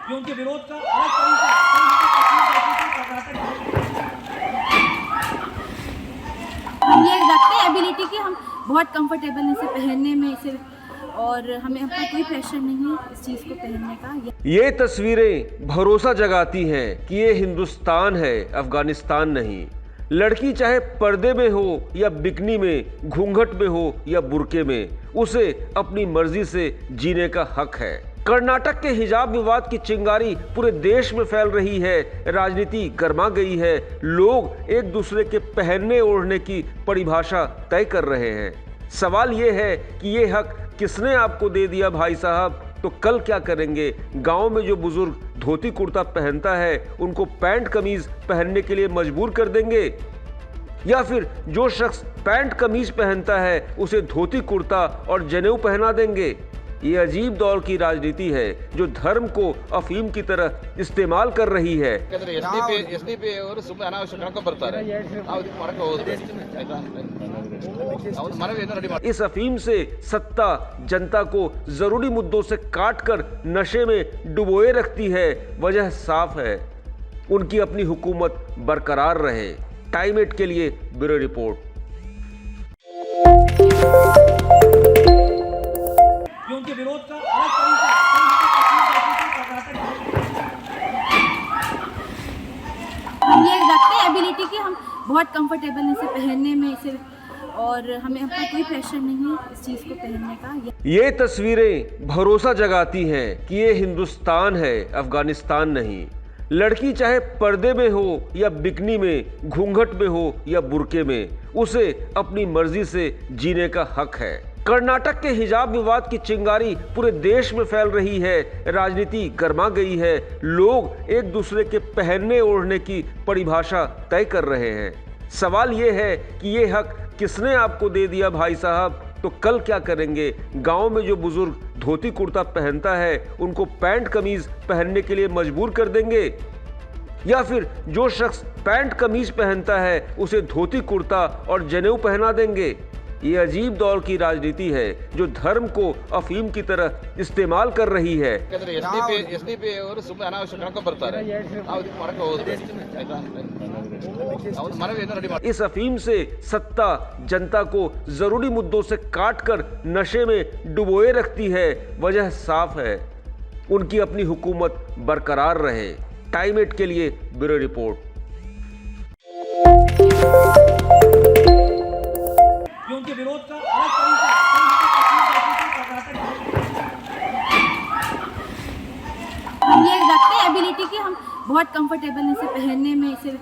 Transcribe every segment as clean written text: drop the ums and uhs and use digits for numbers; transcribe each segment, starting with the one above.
ये उनके विरोध का अलग तरीका है। हम ये रखते हैं एबिलिटी कि हम बहुत कंफर्टेबल हैं इसे पहनने में, इसे, और हमें हम पर कोई प्रेशर नहीं है इस चीज़ को पहनने का। ये तस्वीरें भरोसा जगाती हैं कि ये हिंदुस्तान है, अफगानिस्तान नहीं। लड़की चाहे पर्दे में हो या बिकनी में, घूंघट में हो या बुर्के में, उसे अपनी मर्जी से जीने का हक है। कर्नाटक के हिजाब विवाद की चिंगारी पूरे देश में फैल रही है, राजनीति गर्मा गई है, लोग एक दूसरे के पहनने ओढ़ने की परिभाषा तय कर रहे हैं। सवाल ये है कि ये हक किसने आपको दे दिया भाई साहब? तो कल क्या करेंगे? गांव में जो बुजुर्ग धोती कुर्ता पहनता है उनको पैंट कमीज पहनने के लिए मजबूर कर देंगे, या फिर जो शख्स पैंट कमीज पहनता है उसे धोती कुर्ता और जनेऊ पहना देंगे? ये अजीब दौर की राजनीति है जो धर्म को अफीम की तरह इस्तेमाल कर रही है। SDP ಅವರು ಸುಮ್ಮನೆ ಅನಾವಶ್ಯಕ ಕರ್ಕೊಂಡು ಬರ್ತಾರೆ, ನಾವು ಇದಕ್ಕೆ ಮಾಡಕ್ಕೆ ಹೋಗೋದು ಆಯ್ತಾ? ಅವ್ರ ಮನವಿ ಏನೋ ರೆಡಿ ಮಾಡಿ। इस अफीम से सत्ता जनता को जरूरी मुद्दों से काटकर नशे में डुबोए रखती है। वजह साफ है, उनकी अपनी हुकूमत बरकरार रहे। टाइम 8 के लिए ब्यूरो रिपोर्ट। ये उनके विरोध का अलग तरीका है। हम ये रखते हैं एबिलिटी कि हम बहुत कंफर्टेबल हैं इसे पहनने में, इसे, और हमें हम पर कोई प्रेशर नहीं है इस चीज़ को पहनने का। ये तस्वीरें भरोसा जगाती हैं कि ये हिंदुस्तान है, अफगानिस्तान नहीं। लड़की चाहे पर्दे में हो या बिकनी में, घूंघट में हो या बुर्के में, उसे अपनी मर्जी से जीने का हक है। कर्नाटक के हिजाब विवाद की चिंगारी पूरे देश में फैल रही है, राजनीति गर्मा गई है, लोग एक दूसरे के पहनने ओढ़ने की परिभाषा तय कर रहे हैं। सवाल ये है कि ये हक किसने आपको दे दिया भाई साहब? तो कल क्या करेंगे? गांव में जो बुजुर्ग धोती कुर्ता पहनता है उनको पैंट कमीज पहनने के लिए मजबूर कर देंगे, या फिर जो शख्स पैंट कमीज पहनता है उसे धोती कुर्ता और जनेऊ पहना देंगे? ये अजीब दौर की राजनीति है जो धर्म को अफीम की तरह इस्तेमाल कर रही है। SDP ಅವರು ಸುಮ್ಮನೆ ಅನಾವಶ್ಯಕ ಕರ್ಕೊಂಡು ಬರ್ತಾರೆ, ನಾವು ಇದಕ್ಕೆ ಮಾಡಕ್ಕೆ ಹೋಗೋದು ಆಯ್ತಾ? ಅವ್ರ ಮನವಿ ಏನೋ ರೆಡಿ ಮಾಡಿ। इस अफीम से सत्ता जनता को जरूरी मुद्दों से काटकर नशे में डुबोए रखती है। वजह साफ है, उनकी अपनी हुकूमत बरकरार रहे। टाइम 8 के लिए ब्यूरो रिपोर्ट। ये उनके विरोध का अलग तरीका है। हम ये रखते हैं एबिलिटी कि हम बहुत कंफर्टेबल हैं इसे पहनने में, इसे,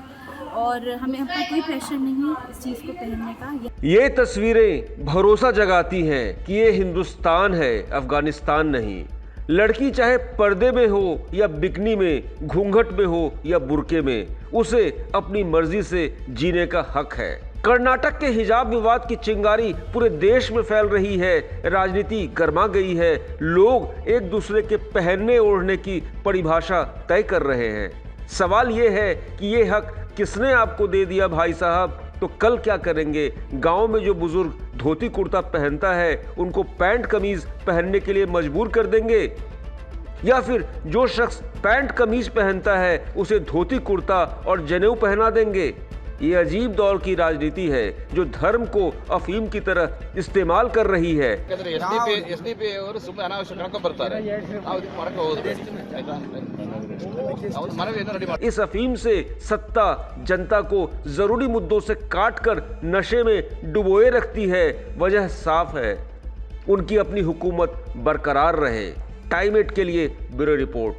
और हमें हम पर कोई प्रेशर नहीं है इस चीज़ को पहनने का। ये तस्वीरें भरोसा जगाती हैं कि ये हिंदुस्तान है, अफगानिस्तान नहीं। लड़की चाहे पर्दे में हो या बिकनी में, घूंघट में हो या बुर्के में, उसे अपनी मर्जी से जीने का हक है। कर्नाटक के हिजाब विवाद की चिंगारी पूरे देश में फैल रही है, राजनीति गर्मा गई है, लोग एक दूसरे के पहनने ओढ़ने की परिभाषा तय कर रहे हैं। सवाल ये है कि ये हक किसने आपको दे दिया भाई साहब? तो कल क्या करेंगे? गांव में जो बुजुर्ग धोती कुर्ता पहनता है उनको पैंट कमीज पहनने के लिए मजबूर कर देंगे, या फिर जो शख्स पैंट कमीज पहनता है उसे धोती कुर्ता और जनेऊ पहना देंगे? ये अजीब दौर की राजनीति है जो धर्म को अफीम की तरह इस्तेमाल कर रही है। SDP ಅವರು ಸುಮ್ಮನೆ ಅನಾವಶ್ಯಕ ಕರ್ಕೊಂಡು ಬರ್ತಾರೆ, ನಾವು ಇದಕ್ಕೆ ಮಾಡಕ್ಕೆ ಹೋಗೋದು ಆಯ್ತಾ? ಅವ್ರ ಮನವಿ ಏನೋ ರೆಡಿ ಮಾಡಿ। इस अफीम से सत्ता जनता को जरूरी मुद्दों से काटकर नशे में डुबोए रखती है। वजह साफ है, उनकी अपनी हुकूमत बरकरार रहे। टाइम 8 के लिए ब्यूरो रिपोर्ट।